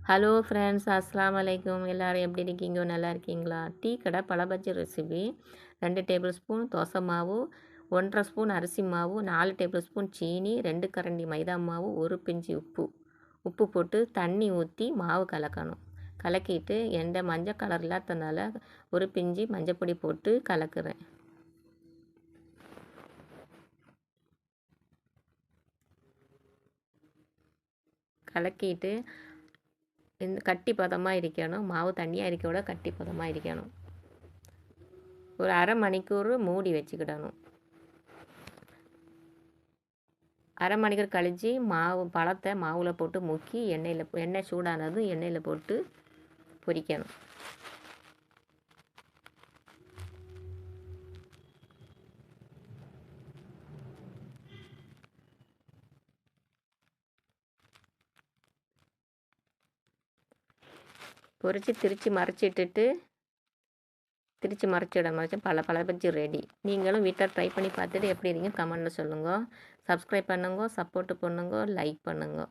Hello friends, அஸ்ஸலாமு அலைக்கும். எல்லாரும் எப்படி இருக்கீங்க? நல்லா இருக்கீங்களா? டீ கடை பழபஜ்ஜி ரெசிபி. 2 டேபிள் ஸ்பூன் தோசை மாவு, 1 1/2 ஸ்பூன் அரிசி மாவு, 4 டேபிள் ஸ்பூன் சீனி, 2 கரண்டி மைதா மாவு, 1 பிஞ்சி உப்பு. உப்பு போட்டு தண்ணி ஊற்றி மாவு கலக்கணும். கலக்கிட்டு எந்த மஞ்சள் கலர் இல்லாததுனால 1 பிஞ்சி மஞ்சப்பொடி போட்டு கலக்குறேன். கலக்கிட்டு இந்த கட்டி பதமாக இருக்கணும். மாவு தண்ணியாக இருக்க விட கட்டி பதமாக இருக்கணும். ஒரு அரை மணிக்கூர் மூடி வச்சுக்கிடணும். அரை மணிக்கூர் கழித்து பழத்தை மாவில் போட்டு முக்கி எண்ணெய் சூடானதும் எண்ணெயில் போட்டு பொரிக்கணும். பொரித்து திருச்சி மறைச்சிடணும். பல பஜ்ஜி ரெடி. நீங்களும் வீட்டில் ட்ரை பண்ணி பார்த்துட்டு எப்படி இருக்கீங்க கமெண்ட்டில் சொல்லுங்கள். சப்ஸ்கிரைப் பண்ணுங்க, சப்போர்ட் பண்ணுங்க, லைக் பண்ணுங்க.